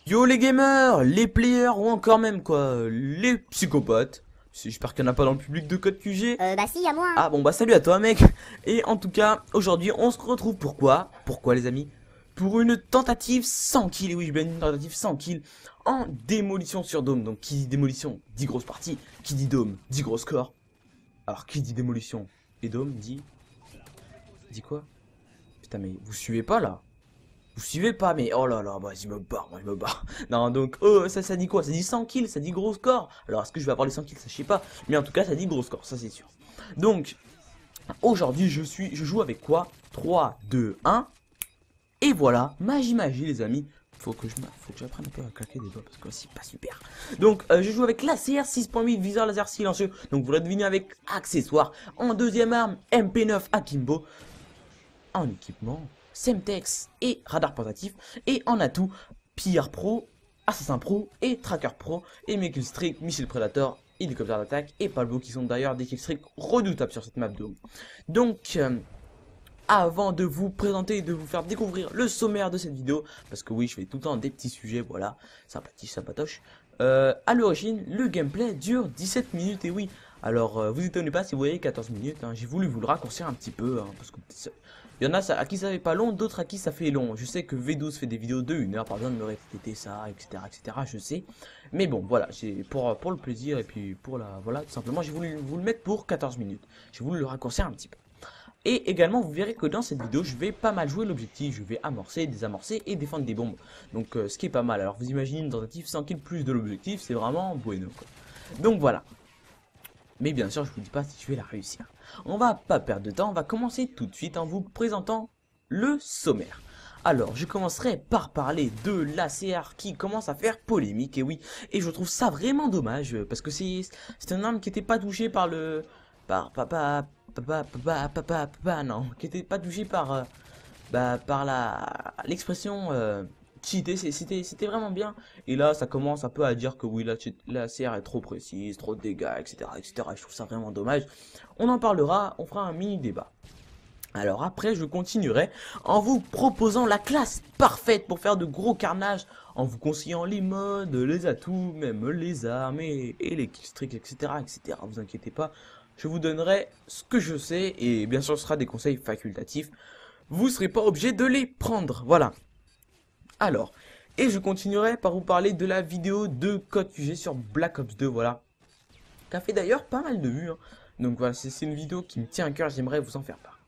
Yo les gamers, les players ou encore même quoi, les psychopathes. J'espère qu'il n'y en a pas dans le public de Code QG. Bah si, à moi. Ah bon bah salut à toi mec. Et en tout cas, aujourd'hui on se retrouve pourquoi? Pourquoi les amis? Pour une tentative sans kill, et oui je bien une tentative sans kill en démolition sur Dome. Donc qui dit démolition dit grosse partie, qui dit Dome dit gros score. Alors qui dit démolition et Dome dit quoi? Putain mais vous suivez pas là? Vous suivez pas, mais oh là là, bah, je me barre, moi je me barre. Non, donc, oh, ça dit quoi? Ça dit 100 kills, ça dit gros score. Alors, est-ce que je vais avoir les 100 kills? Ça, je sais pas. Mais en tout cas, ça dit gros score, ça c'est sûr. Donc, aujourd'hui, je joue avec quoi? 3, 2, 1. Et voilà, magie, les amis. Faut que j'apprenne un peu à claquer des doigts parce que c'est pas super. Donc, je joue avec l'ACR 6.8 viseur laser silencieux. Donc, vous l'avez deviné avec accessoires. En deuxième arme, MP9 Akimbo. En équipement, Semtex et radar portatif, et en atout, PR Pro, Assassin Pro et Tracker Pro, et mes killstreak, missile Predator, hélicoptère d'attaque et Palbo qui sont d'ailleurs des killstreaks redoutables sur cette map de haut. Donc, avant de vous présenter et de vous faire découvrir le sommaire de cette vidéo, parce que oui, je fais tout le temps des petits sujets, voilà, sympatoche. À l'origine, le gameplay dure 17 minutes, et oui, alors vous étonnez pas si vous voyez 14 minutes, hein, j'ai voulu vous le raccourcir un petit peu, hein, parce que il y en a à qui ça fait pas long, d'autres à qui ça fait long. Je sais que V12 fait des vidéos de 1 heure, par exemple, me répéter ça, etc., je sais. Mais bon, voilà, pour le plaisir et puis pour la, voilà, tout simplement, j'ai voulu vous le mettre pour 14 minutes. J'ai voulu le raccourcir un petit peu. Et également, vous verrez que dans cette vidéo, je vais pas mal jouer l'objectif. Je vais amorcer, désamorcer et défendre des bombes. Donc, ce qui est pas mal. Alors, vous imaginez une tentative 100 kills plus de l'objectif, c'est vraiment bueno, quoi. Donc, voilà. Mais bien sûr, je vous dis pas si je vais la réussir. On va pas perdre de temps, on va commencer tout de suite en vous présentant le sommaire. Alors, je commencerai par parler de l'ACR qui commence à faire polémique, et oui, et je trouve ça vraiment dommage, parce que c'est un arme qui n'était pas touché par le... non, qui n'était pas touché par, par l'expression cheater, c'était vraiment bien. Et là, ça commence un peu à dire que oui, la CR est trop précise, trop de dégâts, etc., etc. Je trouve ça vraiment dommage. On en parlera, on fera un mini débat. Alors après, je continuerai en vous proposant la classe parfaite pour faire de gros carnages, en vous conseillant les modes, les atouts, même les armes et les killstreaks, etc., etc. Vous inquiétez pas, je vous donnerai ce que je sais et bien sûr ce sera des conseils facultatifs. Vous serez pas obligé de les prendre, voilà. Alors, et je continuerai par vous parler de la vidéo de Code QG sur Black Ops 2, voilà. Qui a fait d'ailleurs pas mal de vues, hein. Donc voilà, c'est une vidéo qui me tient à cœur, j'aimerais vous en faire part.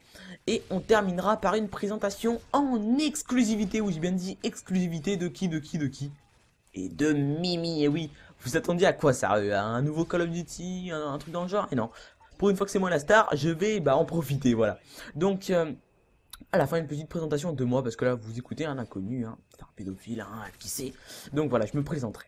Et on terminera par une présentation en exclusivité, oui j'ai bien dit exclusivité de qui et de Mimi, et oui, vous attendiez à quoi ça? À un nouveau Call of Duty, un truc dans le genre? Et non, pour une fois que c'est moi la star, je vais en profiter, voilà. Donc, à la fin, une petite présentation de moi, parce que là, vous écoutez un inconnu, hein, c'est un pédophile, hein, qui sait. Donc voilà, je me présenterai.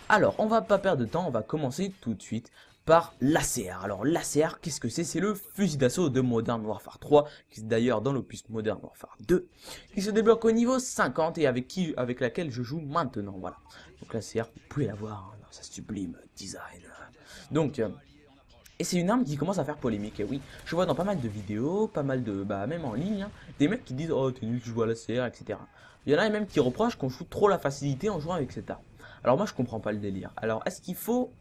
Alors, on va pas perdre de temps, on va commencer tout de suite par l'ACR. Alors, l'ACR, qu'est-ce que c'est? C'est le fusil d'assaut de Modern Warfare 3, qui est d'ailleurs dans l'opus Modern Warfare 2, qui se débloque au niveau 50 et avec laquelle je joue maintenant, voilà. Donc l'ACR, vous pouvez la voir, hein, dans sa sublime design. Donc, et c'est une arme qui commence à faire polémique, et oui, je vois dans pas mal de vidéos, pas mal de, même en ligne, hein, des mecs qui disent oh t'es nul, tu joues à la CR, etc. Il y en a même qui reprochent qu'on joue trop la facilité en jouant avec cette arme. Alors moi je comprends pas le délire. Alors est-ce qu'il faut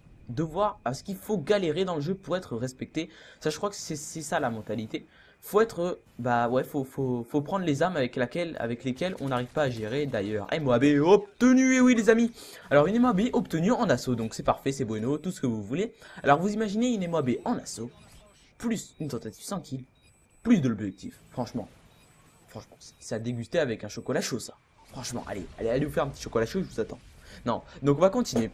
galérer dans le jeu pour être respecté? Ça je crois que c'est ça la mentalité. Faut être, ouais, faut prendre les armes avec lesquelles on n'arrive pas à gérer. D'ailleurs, MOAB obtenu, et oui les amis. Alors une MOAB obtenue en assaut, donc c'est parfait, c'est bueno, tout ce que vous voulez. Alors vous imaginez une MOAB en assaut, plus une tentative sans kill, plus de l'objectif. Franchement, c'est à déguster avec un chocolat chaud ça. Franchement, allez vous faire un petit chocolat chaud, je vous attends. Non, donc on va continuer.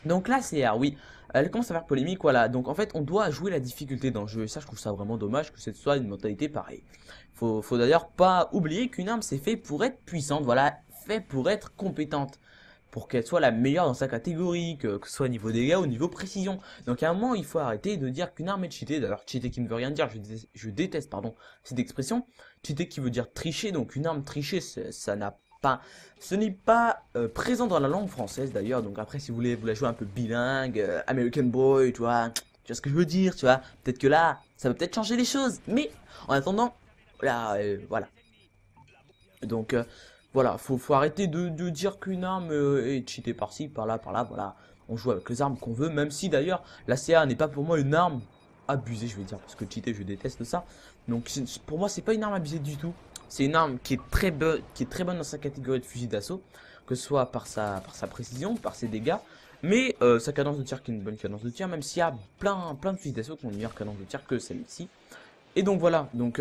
Donc là, c'est oui, elle commence à faire polémique, voilà. Donc en fait, on doit jouer la difficulté dans le jeu. Et ça, je trouve ça vraiment dommage que cette soit une mentalité pareille. Faut d'ailleurs pas oublier qu'une arme, c'est fait pour être puissante, voilà, fait pour être compétente. Pour qu'elle soit la meilleure dans sa catégorie, que ce soit au niveau dégâts ou au niveau précision. Donc à un moment, il faut arrêter de dire qu'une arme est cheatée. D'ailleurs, cheater qui ne veut rien dire, je déteste, pardon, cette expression. Cheater qui veut dire tricher, donc une arme trichée, ça n'a pas, ce n'est pas présent dans la langue française d'ailleurs. Donc après, si vous voulez la jouer un peu bilingue, American Boy, tu vois ce que je veux dire, tu vois. Peut-être que là, ça va peut-être changer les choses. Mais en attendant, là, voilà. Donc Voilà, faut arrêter de dire qu'une arme est cheatée par-ci, par là, voilà. On joue avec les armes qu'on veut, même si d'ailleurs la CA n'est pas pour moi une arme abusée, je vais dire, parce que cheater, je déteste ça. Donc pour moi, c'est pas une arme abusée du tout. C'est une arme qui est très bonne dans sa catégorie de fusil d'assaut, que ce soit par sa précision, par ses dégâts, mais sa cadence de tir qui est une bonne cadence de tir, même s'il y a plein de fusils d'assaut qui ont une meilleure cadence de tir que celle-ci. Et donc voilà, donc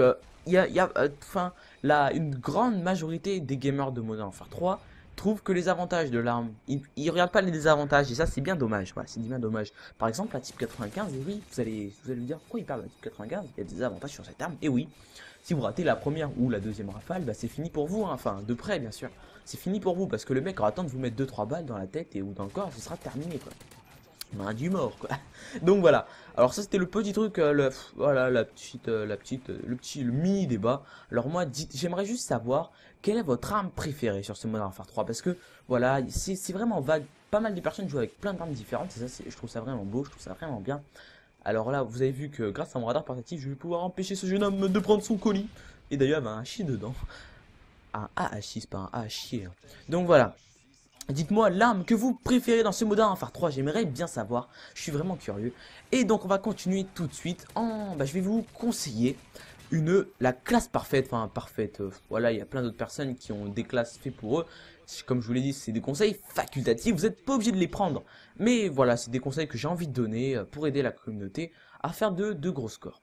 enfin, là, une grande majorité des gamers de Modern Warfare 3 trouvent que les avantages de l'arme, ils regardent pas les désavantages, et ça c'est bien dommage, voilà, c'est bien dommage. Par exemple, la Type 95, et oui, vous allez me dire, pourquoi il parle de la Type 95? Il y a des avantages sur cette arme, et oui, si vous ratez la première ou la deuxième rafale, bah c'est fini pour vous, hein. Enfin, de près bien sûr, c'est fini pour vous, parce que le mec aura le temps de vous mettre 2-3 balles dans la tête et ou dans le corps, ce sera terminé quoi. Main du mort quoi. Donc voilà. Alors ça c'était le petit truc, voilà le mini débat. Alors moi j'aimerais juste savoir quelle est votre arme préférée sur ce Modern Warfare 3 parce que voilà c'est vraiment vague. Pas mal de personnes jouent avec plein d'armes différentes et ça je trouve ça vraiment beau, je trouve ça vraiment bien. Alors là vous avez vu que grâce à mon radar portatif je vais pouvoir empêcher ce jeune homme de prendre son colis. Et d'ailleurs il y avait un chi dedans. Un AH6 pas un AH. Donc voilà. Dites-moi l'arme que vous préférez dans ce Modern Warfare 3, j'aimerais bien savoir, je suis vraiment curieux. Et donc on va continuer tout de suite je vais vous conseiller la classe parfaite, enfin parfaite, voilà il y a plein d'autres personnes qui ont des classes faites pour eux. Comme je vous l'ai dit, c'est des conseils facultatifs, vous n'êtes pas obligé de les prendre. Mais voilà, c'est des conseils que j'ai envie de donner pour aider la communauté à faire de gros scores.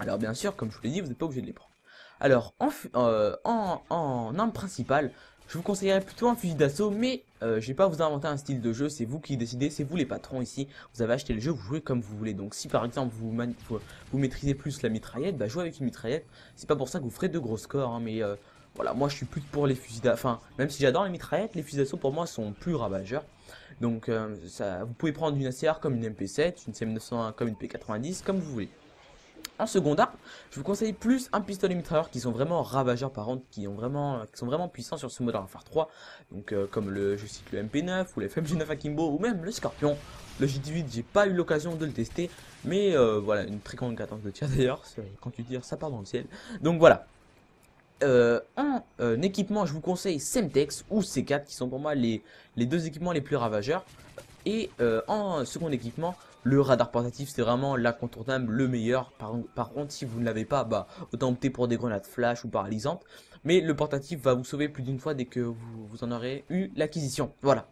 Alors bien sûr, comme je vous l'ai dit, vous n'êtes pas obligé de les prendre. Alors, en arme principale, je vous conseillerais plutôt un fusil d'assaut, mais je vais pas vous inventer un style de jeu, c'est vous qui décidez, c'est vous les patrons ici. Vous avez acheté le jeu, vous jouez comme vous voulez. Donc si par exemple vous maîtrisez plus la mitraillette, bah jouez avec une mitraillette. C'est pas pour ça que vous ferez de gros scores, hein, mais voilà, moi je suis plus pour les fusils d'assaut. Enfin, même si j'adore les mitraillettes, les fusils d'assaut pour moi sont plus ravageurs. Donc vous pouvez prendre une ACR comme une MP7, une CM901 comme une P90, comme vous voulez. En seconde arme, je vous conseille plus un pistolet mitrailleur qui sont vraiment ravageurs par contre, qui sont vraiment puissants sur ce Modern Warfare 3. Donc comme je cite le MP9 ou le FMG9 Akimbo ou même le Scorpion. Le J18, j'ai pas eu l'occasion de le tester, mais voilà, une très grande cadence de tir d'ailleurs, quand tu tires ça part dans le ciel. Donc voilà. En équipement, je vous conseille Semtex ou C4 qui sont pour moi les deux équipements les plus ravageurs. Et en second équipement, le radar portatif c'est vraiment l'incontournable, le meilleur. Par contre, si vous ne l'avez pas, bah autant opter pour des grenades flash ou paralysantes. Mais le portatif va vous sauver plus d'une fois dès que vous en aurez eu l'acquisition. Voilà.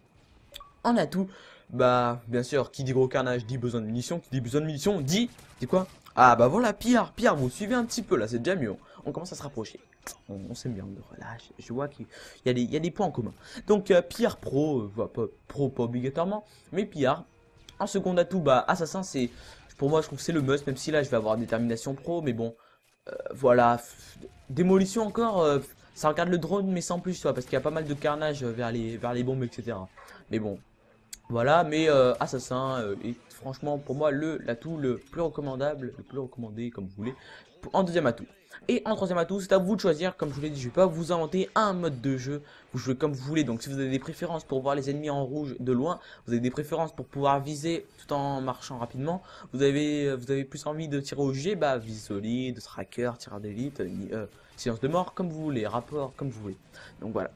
En atout, bah bien sûr, qui dit gros carnage dit besoin de munitions, qui dit besoin de munitions dit quoi? Ah bah voilà, Pierre, vous suivez un petit peu là, c'est déjà mieux. On commence à se rapprocher. On s'aime bien, on me relâche. Je vois qu'il y a des points en commun. Donc Pierre Pro, pas Pro pas obligatoirement, mais Pierre. En second atout, bah Assassin, pour moi je trouve que c'est le must, même si là je vais avoir détermination pro, mais bon, voilà. Démolition encore, ça regarde le drone mais sans plus, parce qu'il y a pas mal de carnage vers les bombes, etc. Mais bon, voilà, mais Assassin est franchement pour moi l'atout le plus recommandable, le plus recommandé comme vous voulez, en deuxième atout. Et en troisième atout, c'est à vous de choisir, comme je vous l'ai dit, je vais pas vous inventer un mode de jeu, vous jouez comme vous voulez, donc si vous avez des préférences pour voir les ennemis en rouge de loin, vous avez des préférences pour pouvoir viser tout en marchant rapidement, vous avez plus envie de tirer au G, bah vise solide, tracker, tireur d'élite, silence de mort, comme vous voulez, rapport, comme vous voulez. Donc voilà.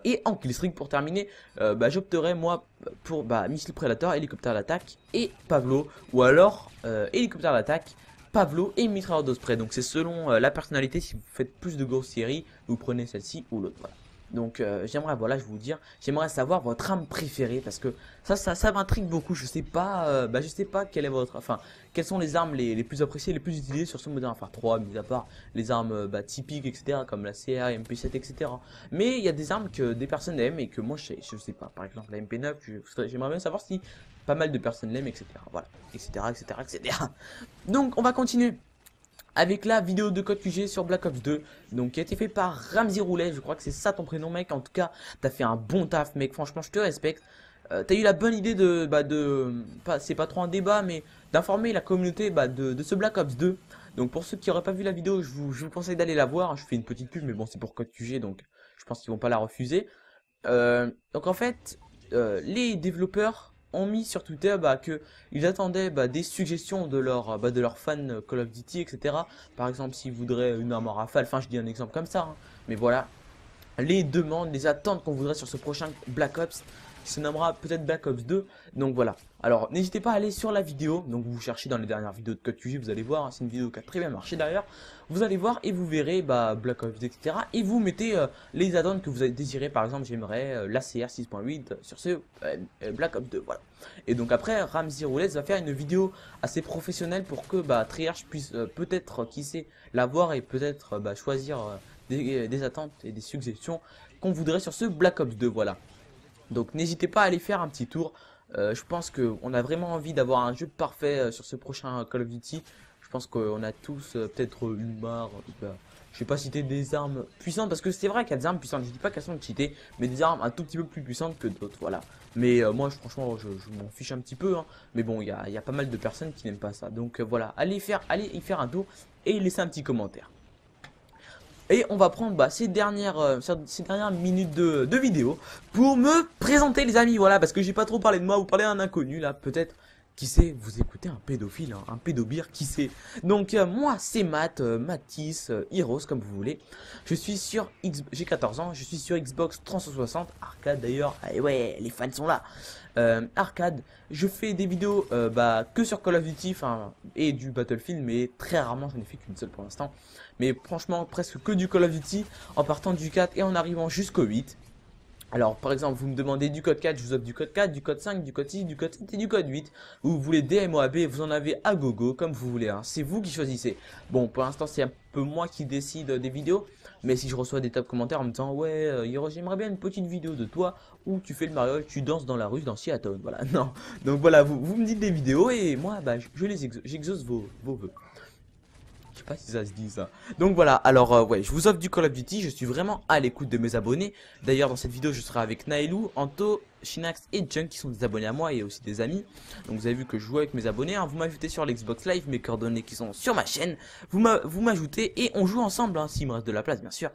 Et en killstreak pour terminer, j'opterai moi pour missile prédateur, hélicoptère d'attaque et Pavlo, ou alors hélicoptère d'attaque, Pavlo et mitrailleur d'Osprey. Donc c'est selon la personnalité, si vous faites plus de grosses séries, vous prenez celle-ci ou l'autre. Voilà. Donc j'aimerais, voilà, je vais vous dire, j'aimerais savoir votre arme préférée parce que ça m'intrigue beaucoup. Je sais pas, je sais pas quelle est votre, enfin, quelles sont les armes les plus appréciées, les plus utilisées sur ce Modern Warfare 3, mis à part les armes typiques, etc., comme la CR, MP7, etc. Mais il y a des armes que des personnes aiment et que moi je sais pas. Par exemple, la MP9, j'aimerais bien savoir si pas mal de personnes l'aiment, etc. Voilà, etc., etc., etc. Donc on va continuer avec la vidéo de code QG sur Black Ops 2, donc qui a été fait par Ramsey Roulet, je crois que c'est ça ton prénom mec. En tout cas t'as fait un bon taf mec, franchement je te respecte. T'as eu la bonne idée c'est pas trop un débat mais d'informer la communauté de ce Black Ops 2. Donc pour ceux qui n'auraient pas vu la vidéo, je vous conseille d'aller la voir. Je fais une petite pub mais bon c'est pour code QG donc je pense qu'ils vont pas la refuser. Donc en fait les développeurs ont mis sur Twitter que ils attendaient des suggestions de leurs fans Call of Duty, etc. Par exemple s'ils voudraient une arme en rafale, enfin je dis un exemple comme ça, hein. Mais voilà. les demandes, les attentes qu'on voudrait sur ce prochain Black Ops, qui se nommera peut-être Black Ops 2. Donc voilà. Alors n'hésitez pas à aller sur la vidéo. Donc vous cherchez dans les dernières vidéos de CodeQG, vous allez voir. Hein, c'est une vidéo qui a très bien marché d'ailleurs. Vous allez voir et vous verrez Black Ops, etc. Et vous mettez les add-ons que vous avez désiré. Par exemple, j'aimerais l'ACR 6.8 sur ce Black Ops 2. Voilà. Et donc après, Ramsey Roulette va faire une vidéo assez professionnelle pour que Treyarch puisse peut-être, qui sait, la voir et peut-être choisir des attentes et des suggestions qu'on voudrait sur ce Black Ops 2. Voilà. Donc n'hésitez pas à aller faire un petit tour. Je pense qu'on a vraiment envie d'avoir un jeu parfait sur ce prochain Call of Duty. Je pense qu'on a tous peut-être une barre. Je vais pas citer des armes puissantes parce que c'est vrai qu'il y a des armes puissantes. Je dis pas qu'elles sont cheatées, mais des armes un tout petit peu plus puissantes que d'autres. Voilà. Mais moi, franchement, je m'en fiche un petit peu. Hein. Mais bon, il y a pas mal de personnes qui n'aiment pas ça. Donc voilà, allez y faire un tour et laissez un petit commentaire. Et on va prendre ces dernières minutes de vidéo pour me présenter les amis. Voilà, parce que j'ai pas trop parlé de moi, vous parlez à un inconnu là, peut-être. Qui sait, vous écoutez un pédophile, hein, un pédobire, qui sait. Donc moi c'est Mathis, Heroes comme vous voulez. Je suis sur j'ai 14 ans, je suis sur Xbox 360, arcade d'ailleurs. Et ouais, les fans sont là. Arcade, je fais des vidéos que sur Call of Duty et du Battlefield, mais très rarement, j'en ai fait qu'une seule pour l'instant. Mais franchement, presque que du Call of Duty, en partant du 4 et en arrivant jusqu'au 8. Alors par exemple vous me demandez du code 4, je vous offre du code 4, du code 5, du code 6, du code 7 et du code 8. Vous voulez des MOAB, vous en avez à gogo comme vous voulez, hein. C'est vous qui choisissez. Bon pour l'instant c'est un peu moi qui décide des vidéos. Mais si je reçois des top commentaires en me disant ouais Hiro, j'aimerais bien une petite vidéo de toi où tu fais le mariole, tu danses dans la rue dans Seattle. Voilà, non. Donc voilà, vous me dites des vidéos et moi j'exauce vos vœux. Je sais pas si ça se dit ça. Donc voilà, alors ouais, je vous offre du Call of Duty, je suis vraiment à l'écoute de mes abonnés. D'ailleurs dans cette vidéo je serai avec Naelou, Anto, Shinax et Junk qui sont des abonnés à moi et aussi des amis. Donc vous avez vu que je joue avec mes abonnés, hein. Vous m'ajoutez sur l'Xbox Live, mes coordonnées qui sont sur ma chaîne. Vous m'ajoutez et on joue ensemble, hein, s'il me reste de la place bien sûr.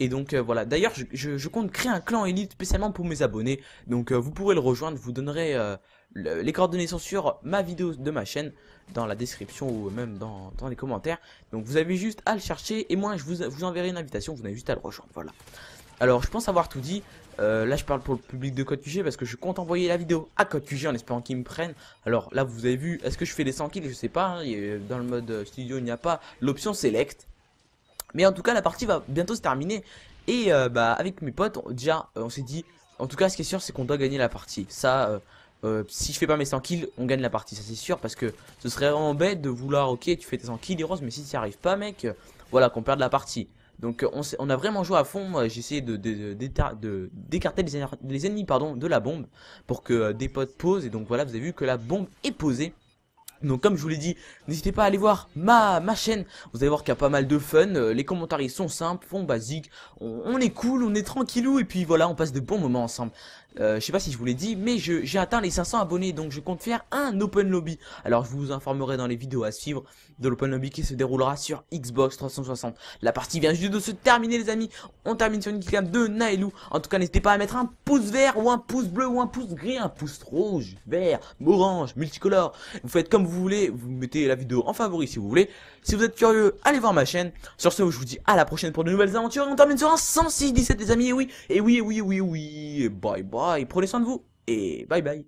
Et donc voilà, d'ailleurs je compte créer un clan élite spécialement pour mes abonnés. Donc vous pourrez le rejoindre, vous donnerez les coordonnées sont sur ma vidéo de ma chaîne, dans la description ou même dans les commentaires. Donc vous avez juste à le chercher et moi je vous enverrai une invitation, vous avez juste à le rejoindre. Voilà. Alors je pense avoir tout dit. Là je parle pour le public de CodeQG parce que je compte envoyer la vidéo à CodeQG en espérant qu'ils me prennent. Alors là vous avez vu, est-ce que je fais les 100 kills? Je sais pas, hein, dans le mode studio il n'y a pas l'option select. Mais en tout cas la partie va bientôt se terminer. Et avec mes potes déjà on s'est dit, en tout cas ce qui est sûr c'est qu'on doit gagner la partie. Ça si je fais pas mes 100 kills, on gagne la partie, ça c'est sûr, parce que ce serait vraiment bête de vouloir, ok, tu fais tes 100 kills, Heroes, mais si tu n'y arrives pas, mec, voilà, qu'on perde la partie. Donc on a vraiment joué à fond, j'ai essayé d'écarter les ennemis de la bombe, pour que des potes posent, et donc voilà, vous avez vu que la bombe est posée. Donc comme je vous l'ai dit, n'hésitez pas à aller voir ma chaîne, vous allez voir qu'il y a pas mal de fun, les commentaires ils sont simples, font basiques, on est cool, on est tranquillou et puis voilà on passe de bons moments ensemble. Je sais pas si je vous l'ai dit mais j'ai atteint les 500 abonnés donc je compte faire un open lobby. Alors je vous informerai dans les vidéos à suivre de l'open lobby qui se déroulera sur Xbox 360. La partie vient juste de se terminer les amis, on termine sur une killcam de Naelou. En tout cas n'hésitez pas à mettre un pouce vert ou un pouce bleu ou un pouce gris, un pouce rouge, vert, orange, multicolore. Vous faites comme vous voulez, vous mettez la vidéo en favori si vous voulez. Si vous êtes curieux, allez voir ma chaîne. Sur ce, je vous dis à la prochaine pour de nouvelles aventures. On termine sur un 106-17 les amis, et oui, bye bye, prenez soin de vous, et bye bye.